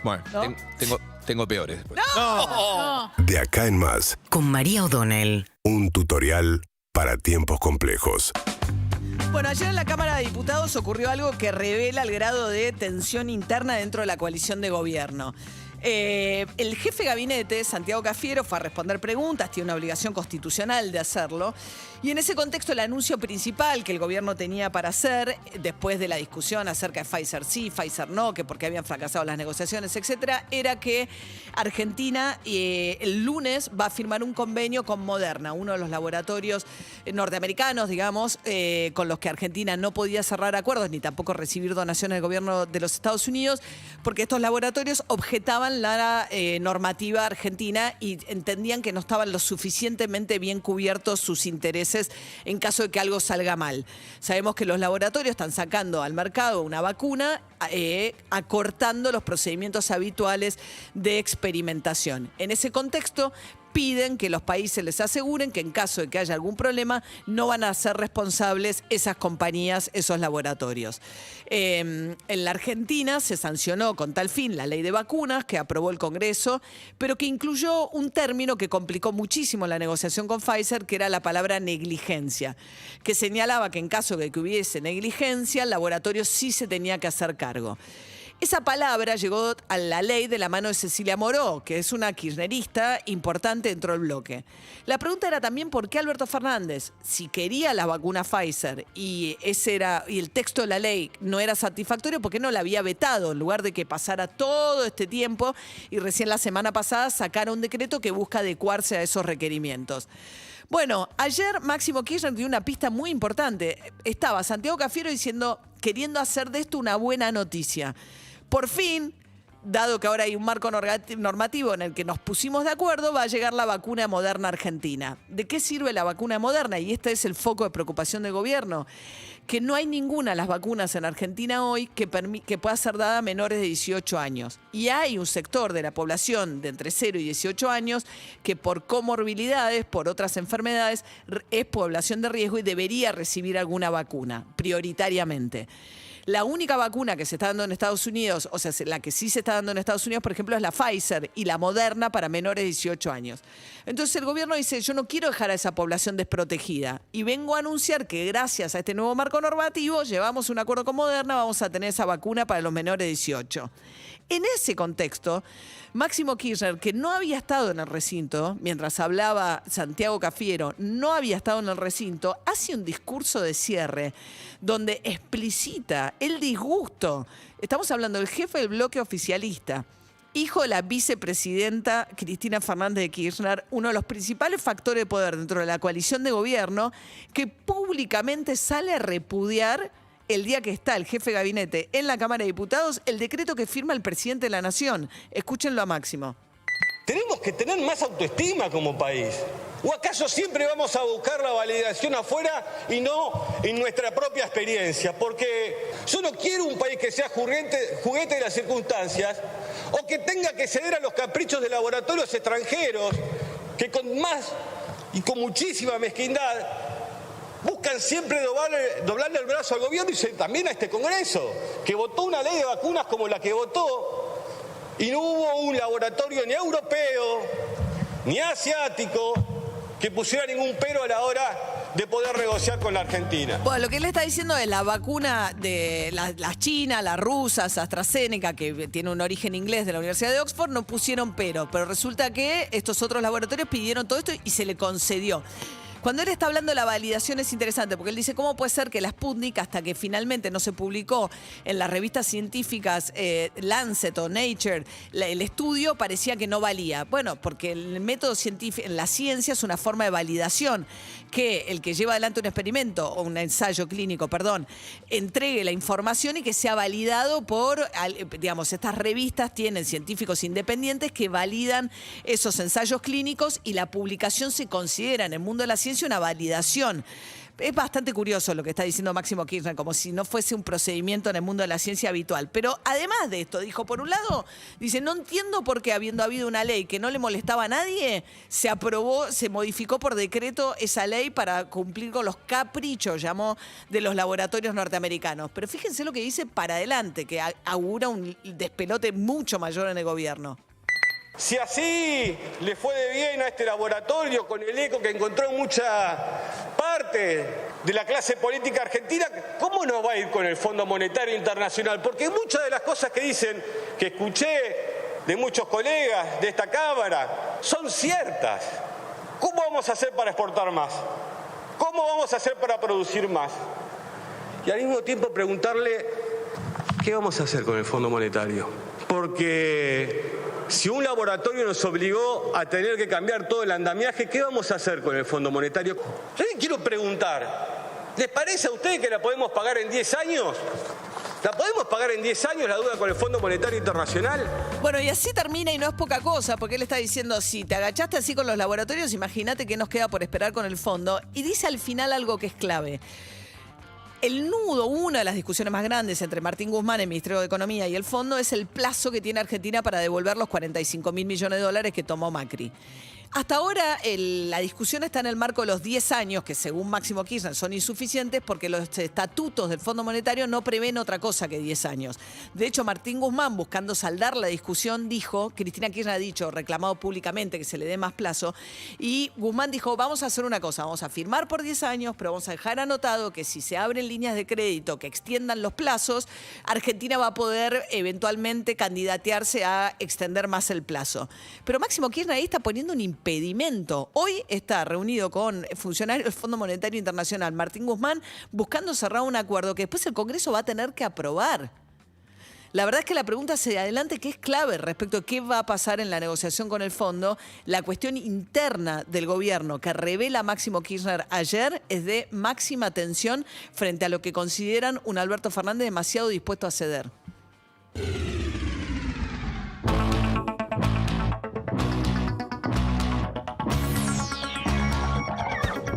Bueno, ¿no? tengo peores. ¡No! De acá en más, Con María O'Donnell. un tutorial para tiempos complejos. Bueno, ayer en la Cámara de Diputados ocurrió algo que revela el grado de tensión interna dentro de la coalición de gobierno. El jefe de gabinete, Santiago Cafiero, fue a responder preguntas, tiene una obligación constitucional de hacerlo. Y en ese contexto el anuncio principal que el gobierno tenía para hacer, después de la discusión acerca de Pfizer sí, Pfizer no, que porque habían fracasado las negociaciones, etcétera, era que Argentina el lunes va a firmar un convenio con Moderna, uno de los laboratorios norteamericanos, digamos, con los que Argentina no podía cerrar acuerdos ni tampoco recibir donaciones del gobierno de los Estados Unidos, porque estos laboratorios objetaban la normativa argentina y entendían que no estaban lo suficientemente bien cubiertos sus intereses en caso de que algo salga mal. Sabemos que los laboratorios están sacando al mercado una vacuna acortando los procedimientos habituales de experimentación. En ese contexto, piden que los países les aseguren que en caso de que haya algún problema no van a ser responsables esas compañías, esos laboratorios. En la Argentina se sancionó con tal fin la ley de vacunas que aprobó el Congreso, pero que incluyó un término que complicó muchísimo la negociación con Pfizer, que era la palabra negligencia, que señalaba que en caso de que hubiese negligencia, el laboratorio sí se tenía que hacer cargo. Esa palabra llegó a la ley de la mano de Cecilia Moró, que es una kirchnerista importante dentro del bloque. La pregunta era también por qué Alberto Fernández, si quería la vacuna Pfizer y el texto de la ley no era satisfactorio, ¿por qué no la había vetado en lugar de que pasara todo este tiempo y recién la semana pasada sacara un decreto que busca adecuarse a esos requerimientos? Bueno, ayer Máximo Kirchner dio una pista muy importante. Estaba Santiago Cafiero queriendo hacer de esto una buena noticia. Por fin, dado que ahora hay un marco normativo en el que nos pusimos de acuerdo, va a llegar la vacuna Moderna Argentina. ¿De qué sirve la vacuna Moderna? Y este es el foco de preocupación del gobierno. Que no hay ninguna de las vacunas en Argentina hoy que pueda ser dada a menores de 18 años. Y hay un sector de la población de entre 0 y 18 años que por comorbilidades, por otras enfermedades, es población de riesgo y debería recibir alguna vacuna, prioritariamente. La única vacuna que se está dando en Estados Unidos, o sea, la que sí se está dando en Estados Unidos, por ejemplo, es la Pfizer y la Moderna para menores de 18 años. Entonces el gobierno dice, yo no quiero dejar a esa población desprotegida y vengo a anunciar que gracias a este nuevo marco normativo llevamos un acuerdo con Moderna, vamos a tener esa vacuna para los menores de 18. En ese contexto, Máximo Kirchner, que no había estado en el recinto, mientras hablaba Santiago Cafiero, no había estado en el recinto, hace un discurso de cierre donde explicita el disgusto. Estamos hablando del jefe del bloque oficialista, hijo de la vicepresidenta Cristina Fernández de Kirchner, uno de los principales factores de poder dentro de la coalición de gobierno, que públicamente sale a repudiar el día que está el jefe de gabinete en la Cámara de Diputados, el decreto que firma el presidente de la Nación. Escúchenlo a Máximo. Tenemos que tener más autoestima como país. ¿O acaso siempre vamos a buscar la validación afuera y no en nuestra propia experiencia? Porque yo no quiero un país que sea juguete de las circunstancias o que tenga que ceder a los caprichos de laboratorios extranjeros que con más y con muchísima mezquindad buscan siempre doblarle el brazo al gobierno y también a este Congreso, que votó una ley de vacunas como la que votó y no hubo un laboratorio ni europeo ni asiático que pusiera ningún pero a la hora de poder negociar con la Argentina. Bueno, lo que él está diciendo es la vacuna de las chinas, las rusas, AstraZeneca, que tiene un origen inglés de la Universidad de Oxford, no pusieron pero resulta que estos otros laboratorios pidieron todo esto y se le concedió. Cuando él está hablando de la validación es interesante, porque él dice, ¿cómo puede ser que la Sputnik, hasta que finalmente no se publicó en las revistas científicas Lancet o Nature, el estudio parecía que no valía? Bueno, porque el método científico, en la ciencia, es una forma de validación, que el que lleva adelante un experimento, o un ensayo clínico, entregue la información y que sea validado por, digamos, estas revistas tienen científicos independientes que validan esos ensayos clínicos y la publicación se considera en el mundo de la ciencia ciencia una validación. Es bastante curioso lo que está diciendo Máximo Kirchner, como si no fuese un procedimiento en el mundo de la ciencia habitual. Pero además de esto, dijo, por un lado, dice, no entiendo por qué habiendo habido una ley que no le molestaba a nadie, se aprobó, se modificó por decreto esa ley para cumplir con los caprichos, llamó, de los laboratorios norteamericanos. Pero fíjense lo que dice para adelante, que augura un despelote mucho mayor en el gobierno. Si así le fue de bien a este laboratorio con el eco que encontró en mucha parte de la clase política argentina, ¿cómo no va a ir con el Fondo Monetario Internacional? Porque muchas de las cosas que dicen, que escuché de muchos colegas de esta Cámara, son ciertas. ¿Cómo vamos a hacer para exportar más? ¿Cómo vamos a hacer para producir más? Y al mismo tiempo preguntarle, ¿qué vamos a hacer con el Fondo Monetario? Porque si un laboratorio nos obligó a tener que cambiar todo el andamiaje, ¿qué vamos a hacer con el Fondo Monetario? Yo les quiero preguntar, ¿les parece a ustedes que la podemos pagar en 10 años? ¿La podemos pagar en 10 años la deuda con el Fondo Monetario Internacional? Bueno, y así termina y no es poca cosa, porque él está diciendo, si te agachaste así con los laboratorios, imagínate qué nos queda por esperar con el fondo. Y dice al final algo que es clave. El nudo, una de las discusiones más grandes entre Martín Guzmán, el Ministerio de Economía, y el fondo es el plazo que tiene Argentina para devolver los 45.000 millones de dólares que tomó Macri. Hasta ahora la discusión está en el marco de los 10 años, que según Máximo Kirchner son insuficientes porque los estatutos del Fondo Monetario no prevén otra cosa que 10 años. De hecho, Martín Guzmán, buscando saldar la discusión, dijo, Cristina Kirchner ha dicho, reclamado públicamente que se le dé más plazo, y Guzmán dijo, vamos a hacer una cosa, vamos a firmar por 10 años, pero vamos a dejar anotado que si se abren líneas de crédito que extiendan los plazos, Argentina va a poder eventualmente candidatearse a extender más el plazo. Pero Máximo Kirchner ahí está poniendo un impedimento. Hoy está reunido con funcionarios del Fondo Monetario Internacional, Martín Guzmán, buscando cerrar un acuerdo que después el Congreso va a tener que aprobar. La verdad es que la pregunta hacia adelante, que es clave respecto a qué va a pasar en la negociación con el fondo, la cuestión interna del gobierno que revela Máximo Kirchner ayer es de máxima tensión frente a lo que consideran un Alberto Fernández demasiado dispuesto a ceder.